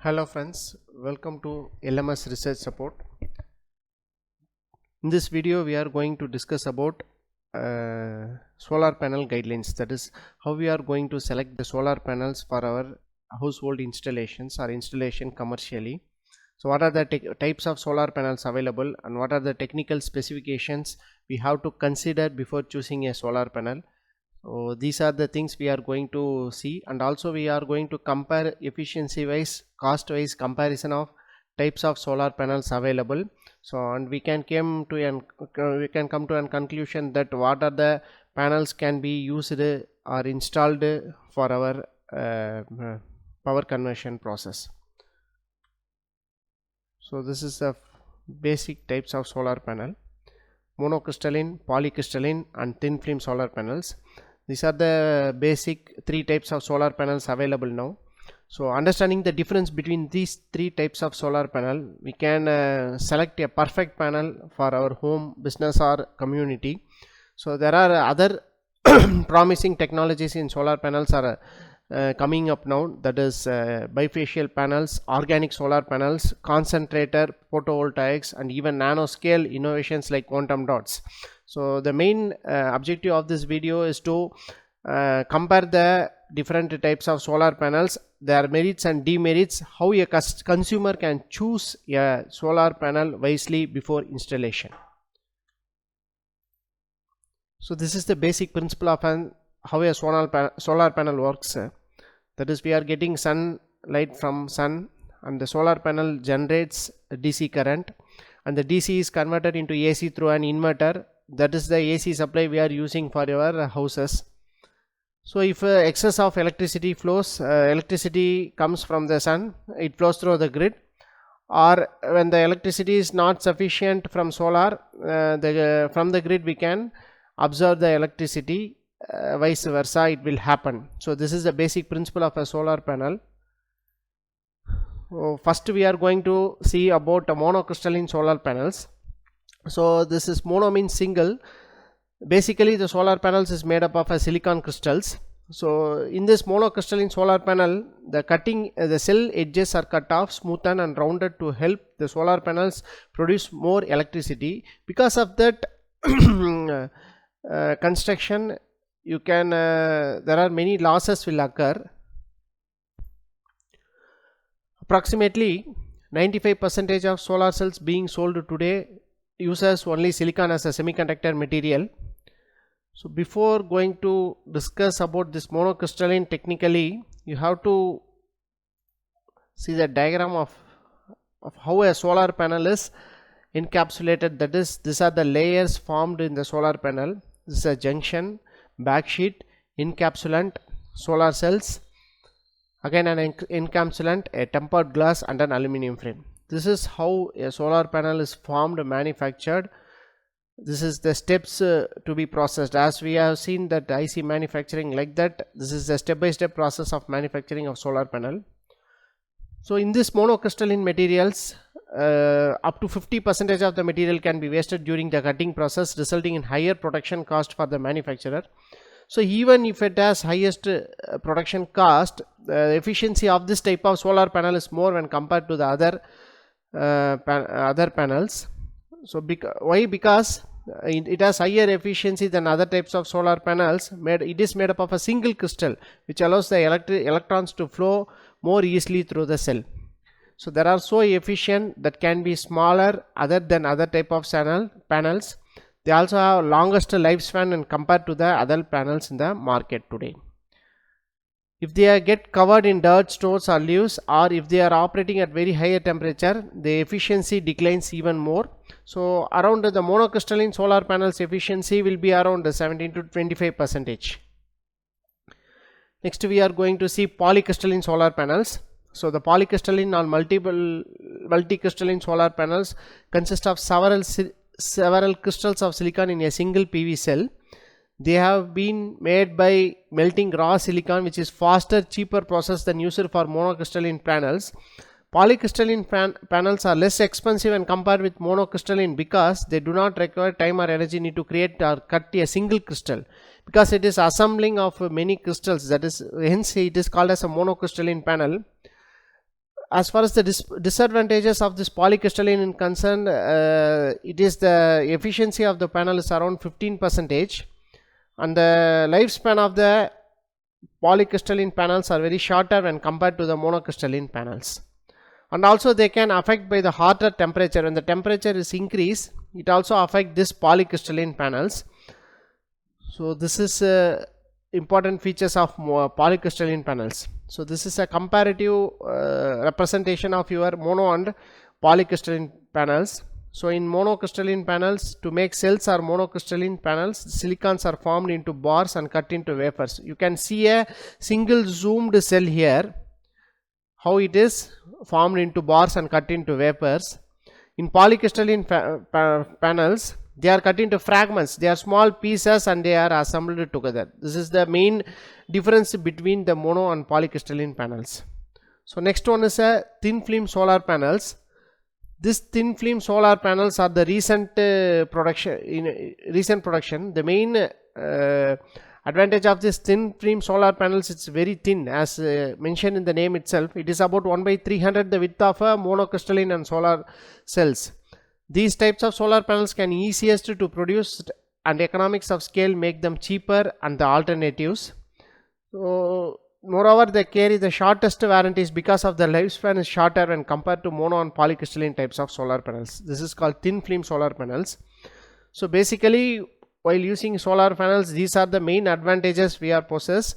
Hello friends, welcome to LMS Research Support. In this video we are going to discuss about solar panel guidelines, that is how we are going to select the solar panels for our household installations or installation commercially. So what are the types of solar panels available and what are the technical specifications we have to consider before choosing a solar panel. So these are the things we are going to see, and also we are going to compare efficiency wise, cost wise comparison of types of solar panels available. So and we can come to a conclusion that what are the panels can be used or installed for our power conversion process. So this is the basic types of solar panel: monocrystalline, polycrystalline and thin film solar panels. These are the basic three types of solar panels available now. So understanding the difference between these three types of solar panel, we can select a perfect panel for our home, business or community. So there are other promising technologies in solar panels are coming up now, that is bifacial panels, organic solar panels, concentrator photovoltaics and even nanoscale innovations like quantum dots. So the main objective of this video is to compare the different types of solar panels, their merits and demerits, how a consumer can choose a solar panel wisely before installation. So this is the basic principle of how a solar panel works. That is, we are getting sunlight from sun and the solar panel generates DC current, and the DC is converted into AC through an inverter. That is the AC supply we are using for our houses. So if excess of electricity flows, electricity comes from the sun, it flows through the grid, or when the electricity is not sufficient from solar, from the grid we can absorb the electricity, vice versa it will happen. So this is the basic principle of a solar panel. First we are going to see about monocrystalline solar panels. So this is mono means single. Basically the solar panels is made up of silicon crystals. So in this monocrystalline solar panel, the cell edges are cut off, smoothened and rounded to help the solar panels produce more electricity. Because of that construction, you can there are many losses will occur. Approximately 95% of solar cells being sold today uses only silicon as a semiconductor material. So before going to discuss about this monocrystalline technically, you have to see the diagram of how a solar panel is encapsulated. That is, these are the layers formed in the solar panel. This is a junction, backsheet, encapsulant, solar cells, again an encapsulant, a tempered glass and an aluminum frame. This is how a solar panel is formed, manufactured. This is the steps to be processed. As we have seen that IC manufacturing like that, this is the step-by-step process of manufacturing of solar panel. So in this monocrystalline materials, up to 50% of the material can be wasted during the cutting process, resulting in higher production cost for the manufacturer. So even if it has highest production cost, the efficiency of this type of solar panel is more when compared to the other panels. So why? Because it has higher efficiency than other types of solar panels. It is made up of a single crystal which allows the electrons to flow more easily through the cell. So they are so efficient that can be smaller other than other type of panels. They also have longest lifespan when compared to the other panels in the market today. If they get covered in dirt, stones or leaves, or if they are operating at very higher temperature, the efficiency declines even more. So around the monocrystalline solar panels efficiency will be around 17 to 25%. Next we are going to see polycrystalline solar panels. So the polycrystalline or multicrystalline solar panels consist of several crystals of silicon in a single PV cell. They have been made by melting raw silicon, which is faster, cheaper process than used for monocrystalline panels. Polycrystalline panels are less expensive when compared with monocrystalline because they do not require time or energy need to create or cut a single crystal, because it is assembling of many crystals. That is, hence it is called as a monocrystalline panel. as far as the disadvantages of this polycrystalline is concerned, it is the efficiency of the panel is around 15%, and the lifespan of the polycrystalline panels are very shorter when compared to the monocrystalline panels. And also they can affect by the hotter temperature. When the temperature is increased, it also affect this polycrystalline panels. So this is important features of polycrystalline panels. So this is a comparative representation of your mono and polycrystalline panels. So in monocrystalline panels, to make cells or monocrystalline panels, silicons are formed into bars and cut into wafers. You can see a single zoomed cell here, how it is formed into bars and cut into vapors. In polycrystalline panels, they are cut into fragments. They are small pieces and they are assembled together. This is the main difference between the mono and polycrystalline panels. So next one is a thin film solar panels. This thin film solar panels are the recent production. The main advantage of this thin film solar panels, it's very thin, as mentioned in the name itself. It is about 1/300 the width of a monocrystalline and solar cells. These types of solar panels can easiest to produce, and economics of scale make them cheaper and the alternatives. So moreover, they carry the shortest warranties because of the lifespan is shorter when compared to mono and polycrystalline types of solar panels. This is called thin film solar panels. So basically, while using solar panels, these are the main advantages we are possess.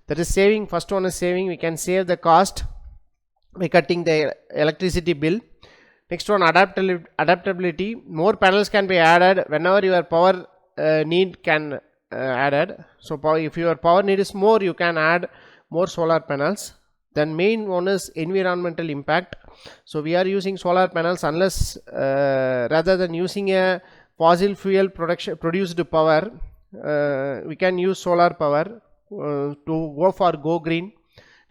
That is saving. First one is saving. We can save the cost by cutting the electricity bill. Next one, adaptability. More panels can be added whenever your power need can added. So if your power need is more, you can add more solar panels. Then main one is environmental impact. So we are using solar panels unless rather than using a fossil fuel produced power, we can use solar power to go green.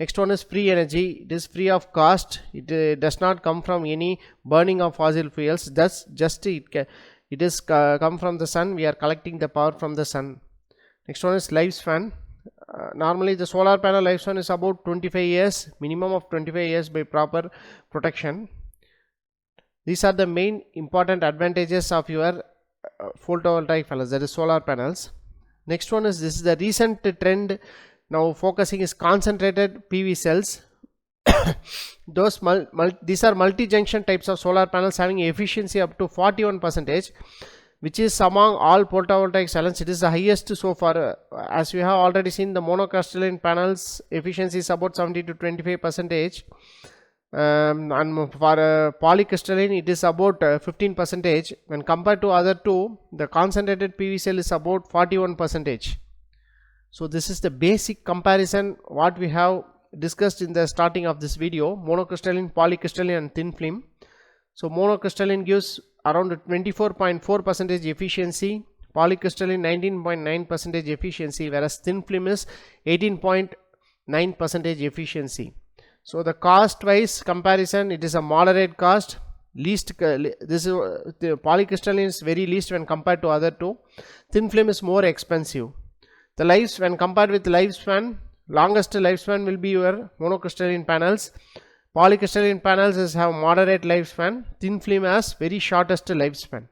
Next one is free energy. It is free of cost. It does not come from any burning of fossil fuels. Thus just it is come from the sun. We are collecting the power from the sun. Next one is lifespan. Normally the solar panel lifespan is about 25 years, minimum of 25 years by proper protection. These are the main important advantages of your photovoltaic panels, that is solar panels. Next one is, this is the recent trend now focusing is concentrated PV cells. These are multi-junction types of solar panels having efficiency up to 41%, which is among all photovoltaic cells. It is the highest so far. As we have already seen, the monocrystalline panels efficiency is about 70 to 25%, and for polycrystalline it is about 15%. When compared to other two, the concentrated PV cell is about 41%. So this is the basic comparison what we have discussed in the starting of this video: monocrystalline, polycrystalline and thin film. So monocrystalline gives around 24.4% efficiency, polycrystalline 19.9% efficiency, whereas thin film is 18.9% efficiency. So the cost wise comparison, it is a moderate cost. Least this is the polycrystalline is very least when compared to other two. Thin film is more expensive. The lives, when compared with lifespan, longest lifespan will be your monocrystalline panels. Polycrystalline panels have moderate lifespan. Thin film has very shortest lifespan.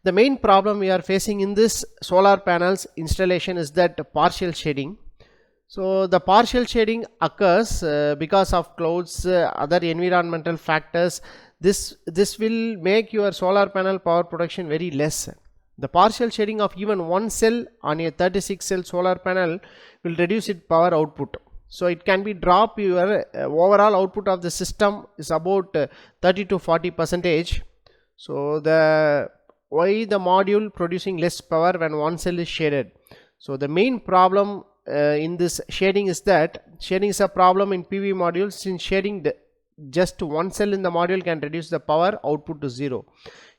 The main problem we are facing in this solar panels installation is that partial shading. So the partial shading occurs because of clouds, other environmental factors. This will make your solar panel power production very less. The partial shading of even one cell on a 36 cell solar panel will reduce its power output. So it can be drop your overall output of the system is about 30 to 40%. So why the module producing less power when one cell is shaded? So the main problem in this shading is that shading is a problem in PV modules, since shading just one cell in the module can reduce the power output to 0.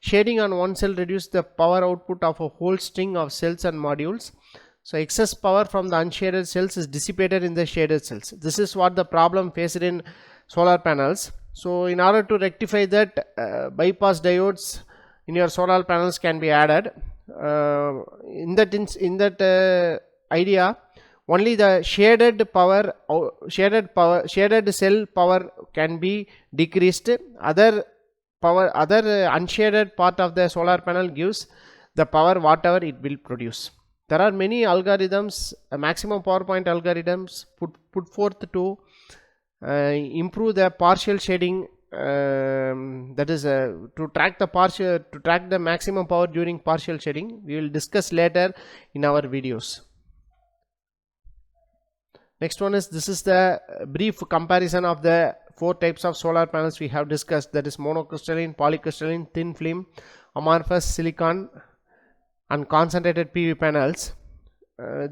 Shading on one cell reduces the power output of a whole string of cells and modules. So excess power from the unshaded cells is dissipated in the shaded cells. This is what the problem faced in solar panels. So in order to rectify that, bypass diodes in your solar panels can be added. In that idea, only the shaded cell power can be decreased. Other unshaded part of the solar panel gives the power whatever it will produce. There are many algorithms, maximum power point algorithms put forth to improve the partial shading, that is to track the maximum power during partial shading. We will discuss later in our videos. Next one is, this is the brief comparison of the 4 types of solar panels we have discussed, that is monocrystalline, polycrystalline, thin film, amorphous, silicon and concentrated PV panels.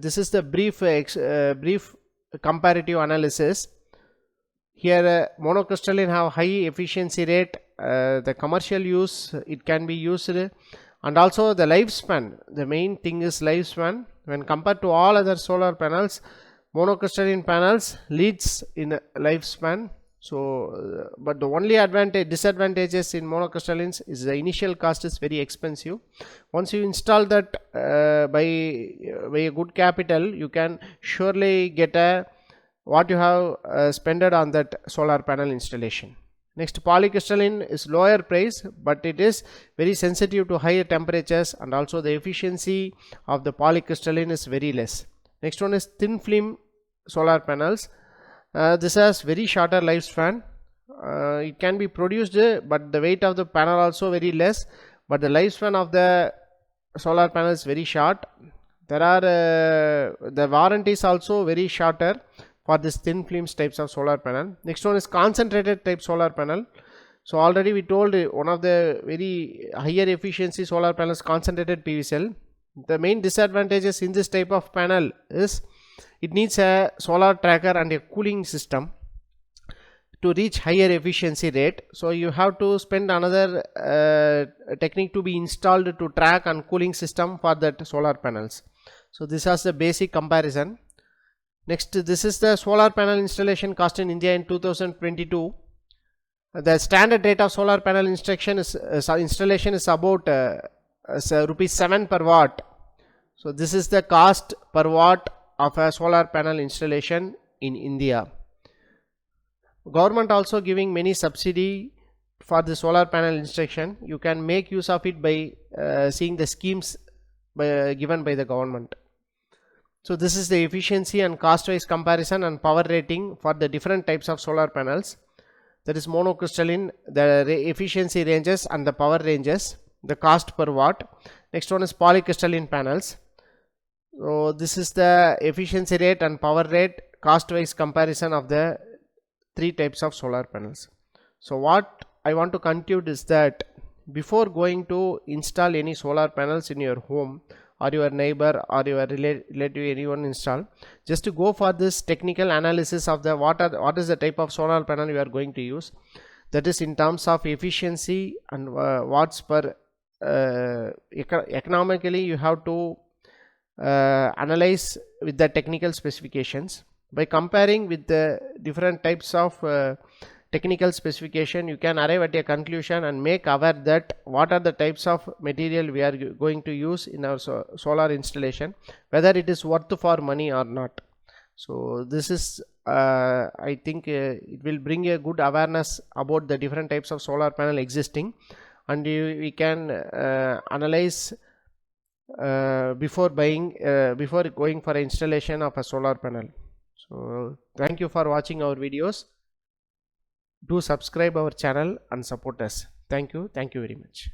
This is the brief comparative analysis. Here monocrystalline have high efficiency rate, the commercial use it can be used, and also the lifespan. The main thing is lifespan. When compared to all other solar panels, monocrystalline panels leads in lifespan. So but the only disadvantages in monocrystallines is the initial cost is very expensive. Once you install that by a good capital, you can surely get what you have spent on that solar panel installation. Next, polycrystalline is lower price, but it is very sensitive to higher temperatures, and also the efficiency of the polycrystalline is very less. Next one is thin film solar panels. This has very shorter lifespan. It can be produced, but the weight of the panel also very less, but the lifespan of the solar panel is very short. There are the warranties also very shorter for this thin films types of solar panel. Next one is concentrated type solar panel. So already we told one of the very higher efficiency solar panels, concentrated PV cell. The main disadvantages in this type of panel is it needs a solar tracker and a cooling system to reach higher efficiency rate. So you have to spend another technique to be installed to track and cooling system for that solar panels. So this is the basic comparison. Next, this is the solar panel installation cost in India in 2022. The standard rate of solar panel installation is about rupees 7 per watt. So this is the cost per watt of a solar panel installation in India. Government also giving many subsidy for the solar panel installation. You can make use of it by seeing the schemes given by the government. So this is the efficiency and cost wise comparison and power rating for the different types of solar panels. That is monocrystalline, the efficiency ranges and the power ranges, the cost per watt. Next one is polycrystalline panels. So this is the efficiency rate and power rate, cost wise comparison of the 3 types of solar panels. So what I want to conclude is that before going to install any solar panels in your home or your neighbor or your relative, anyone install, just to go for this technical analysis of the what is the type of solar panel you are going to use, that is in terms of efficiency and watts per economically. You have to analyze with the technical specifications. By comparing with the different types of technical specification, you can arrive at a conclusion and make aware that what are the types of material we are going to use in our solar installation, whether it is worth for money or not. So this is I think it will bring a good awareness about the different types of solar panel existing, and we can analyze before going for installation of a solar panel. So thank you for watching our videos. Do subscribe our channel and support us. Thank you very much.